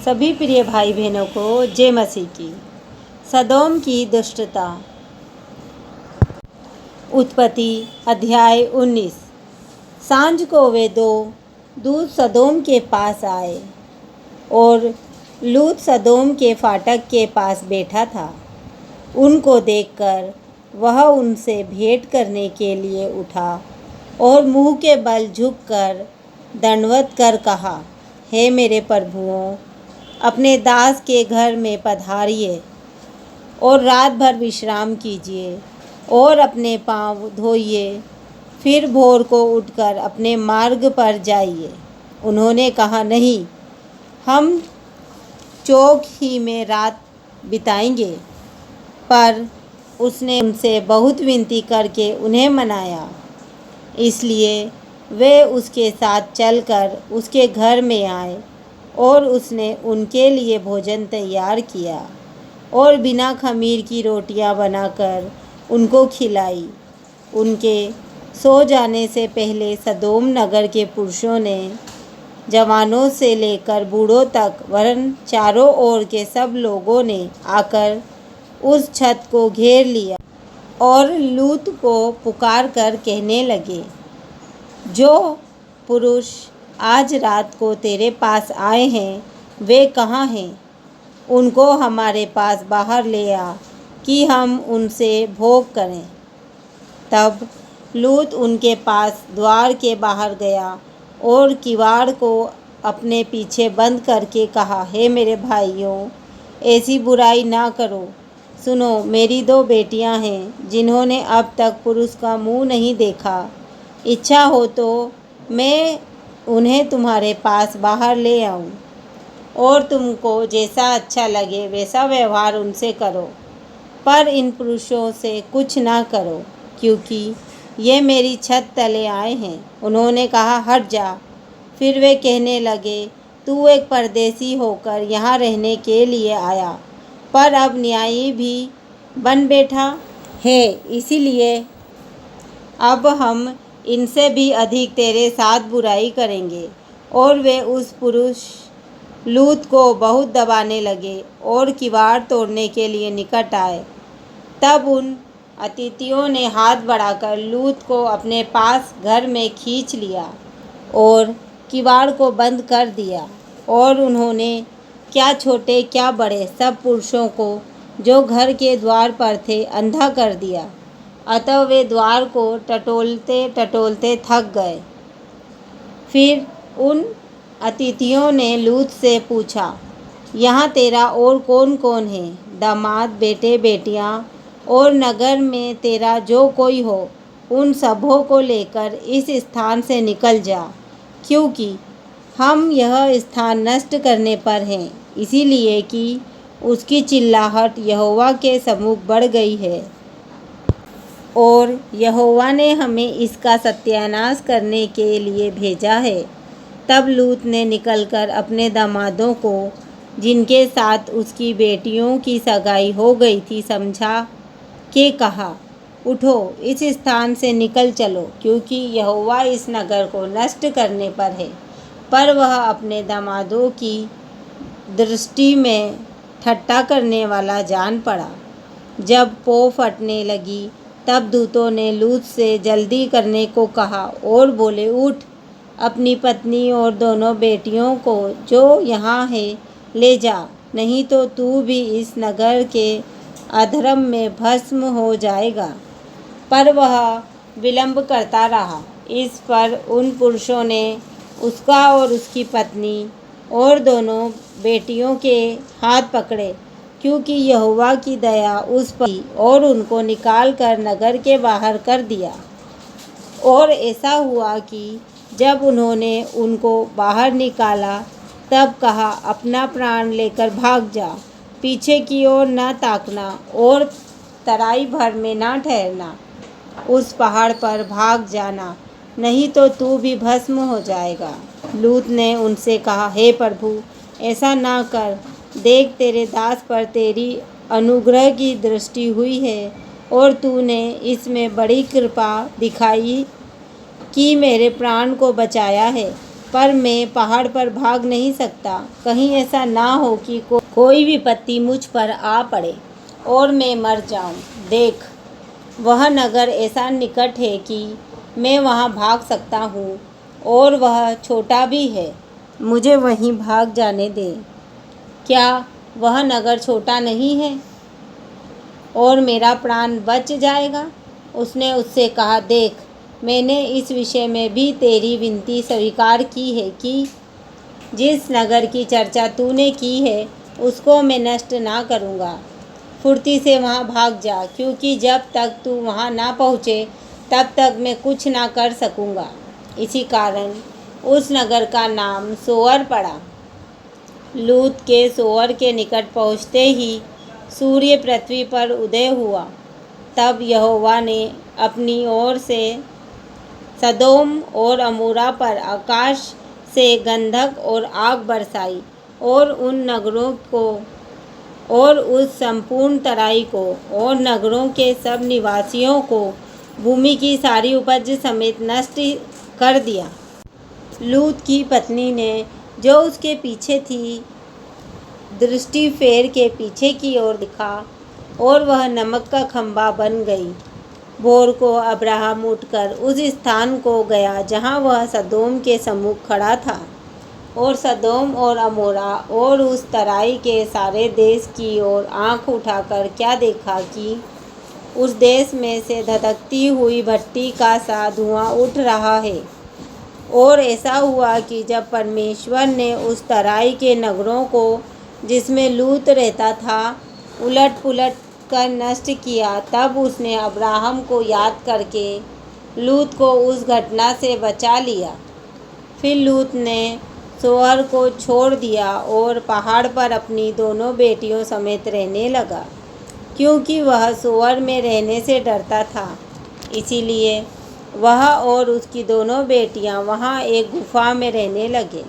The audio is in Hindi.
सभी प्रिय भाई बहनों को जय मसीह की। सदोम की दुष्टता। उत्पत्ति अध्याय 19। सांझ को वे दो दूत सदोम के पास आए और लूत सदोम के फाटक के पास बैठा था। उनको देखकर वह उनसे भेंट करने के लिए उठा और मुंह के बल झुककर दंडवत कर कहा, हे मेरे प्रभुओं, अपने दास के घर में पधारिए और रात भर विश्राम कीजिए और अपने पाँव धोइए, फिर भोर को उठकर अपने मार्ग पर जाइए। उन्होंने कहा, नहीं, हम चौक ही में रात बिताएंगे। पर उसने उनसे बहुत विनती करके उन्हें मनाया, इसलिए वे उसके साथ चलकर उसके घर में आए और उसने उनके लिए भोजन तैयार किया और बिना खमीर की रोटियां बनाकर उनको खिलाई। उनके सो जाने से पहले सदोम नगर के पुरुषों ने जवानों से लेकर बूढ़ों तक वरन चारों ओर के सब लोगों ने आकर उस छत को घेर लिया और लूत को पुकार कर कहने लगे, जो पुरुष आज रात को तेरे पास आए हैं वे कहाँ हैं? उनको हमारे पास बाहर ले आ कि हम उनसे भोग करें। तब लूत उनके पास द्वार के बाहर गया और किवाड़ को अपने पीछे बंद करके कहा, हे मेरे भाइयों, ऐसी बुराई ना करो। सुनो, मेरी 2 बेटियां हैं जिन्होंने अब तक पुरुष का मुंह नहीं देखा। इच्छा हो तो मैं उन्हें तुम्हारे पास बाहर ले आऊं और तुमको जैसा अच्छा लगे वैसा व्यवहार उनसे करो, पर इन पुरुषों से कुछ ना करो, क्योंकि ये मेरी छत तले आए हैं। उन्होंने कहा, हट जा। फिर वे कहने लगे, तू एक परदेसी होकर यहाँ रहने के लिए आया, पर अब न्यायी भी बन बैठा है, इसीलिए अब हम इनसे भी अधिक तेरे साथ बुराई करेंगे। और वे उस पुरुष लूत को बहुत दबाने लगे और किवाड़ तोड़ने के लिए निकट आए। तब उन अतिथियों ने हाथ बढ़ाकर लूत को अपने पास घर में खींच लिया और किवाड़ को बंद कर दिया, और उन्होंने क्या छोटे क्या बड़े सब पुरुषों को जो घर के द्वार पर थे अंधा कर दिया। अतः वे द्वार को टटोलते टटोलते थक गए। फिर उन अतिथियों ने लूत से पूछा, यहाँ तेरा और कौन कौन है? दामाद, बेटे बेटियाँ और नगर में तेरा जो कोई हो, उन सबों को लेकर इस स्थान से निकल जा, क्योंकि हम यह स्थान नष्ट करने पर हैं, इसीलिए कि उसकी चिल्लाहट यहोवा के सम्मुख बढ़ गई है और यहोवा ने हमें इसका सत्यानाश करने के लिए भेजा है। तब लूत ने निकलकर अपने दामादों को, जिनके साथ उसकी बेटियों की सगाई हो गई थी, समझा के कहा, उठो, इस स्थान से निकल चलो, क्योंकि यहोवा इस नगर को नष्ट करने पर है। पर वह अपने दामादों की दृष्टि में ठट्ठा करने वाला जान पड़ा। जब पौ फटने लगी तब दूतों ने लूत से जल्दी करने को कहा और बोले, उठ, अपनी पत्नी और दोनों बेटियों को जो यहाँ है ले जा, नहीं तो तू भी इस नगर के अधर्म में भस्म हो जाएगा। पर वह विलंब करता रहा। इस पर उन पुरुषों ने उसका और उसकी पत्नी और दोनों बेटियों के हाथ पकड़े, क्योंकि यहोवा की दया उस पर थी, और उनको निकाल कर नगर के बाहर कर दिया। और ऐसा हुआ कि जब उन्होंने उनको बाहर निकाला तब कहा, अपना प्राण लेकर भाग जा, पीछे की ओर न ताकना और तराई भर में न ठहरना, उस पहाड़ पर भाग जाना, नहीं तो तू भी भस्म हो जाएगा। लूत ने उनसे कहा, हे प्रभु, ऐसा ना कर। देख, तेरे दास पर तेरी अनुग्रह की दृष्टि हुई है और तूने इसमें बड़ी कृपा दिखाई कि मेरे प्राण को बचाया है। पर मैं पहाड़ पर भाग नहीं सकता। कहीं ऐसा ना हो कि कोई विपत्ति मुझ पर आ पड़े और मैं मर जाऊं। देख, वह नगर ऐसा निकट है कि मैं वहां भाग सकता हूँ और वह छोटा भी है। मुझे वहीं भाग जाने दे। क्या वह नगर छोटा नहीं है और मेरा प्राण बच जाएगा? उसने उससे कहा, देख, मैंने इस विषय में भी तेरी विनती स्वीकार की है कि जिस नगर की चर्चा तूने की है उसको मैं नष्ट ना करूँगा। फुर्ती से वहाँ भाग जा, क्योंकि जब तक तू वहाँ ना पहुँचे तब तक मैं कुछ ना कर सकूँगा। इसी कारण उस नगर का नाम सोअर पड़ा। लूत के सोअर के निकट पहुँचते ही सूर्य पृथ्वी पर उदय हुआ। तब यहोवा ने अपनी ओर से सदोम और अमोरा पर आकाश से गंधक और आग बरसाई और उन नगरों को और उस संपूर्ण तराई को और नगरों के सब निवासियों को भूमि की सारी उपज समेत नष्ट कर दिया। लूत की पत्नी ने जो उसके पीछे थी दृष्टि फेर के पीछे की ओर देखा और वह नमक का खंभा बन गई। भोर को अब्राहम उठकर उस स्थान को गया जहाँ वह सदोम के सम्मुख खड़ा था और सदोम और अमोरा और उस तराई के सारे देश की ओर आँख उठाकर क्या देखा कि उस देश में से धधकती हुई भट्टी का सा धुआं उठ रहा है। और ऐसा हुआ कि जब परमेश्वर ने उस तराई के नगरों को जिसमें लूत रहता था उलट पुलट कर नष्ट किया, तब उसने अब्राहम को याद करके लूत को उस घटना से बचा लिया। फिर लूत ने सोअर को छोड़ दिया और पहाड़ पर अपनी दोनों बेटियों समेत रहने लगा, क्योंकि वह सोअर में रहने से डरता था। इसीलिए वह और उसकी दोनों बेटियां वहां एक गुफा में रहने लगे।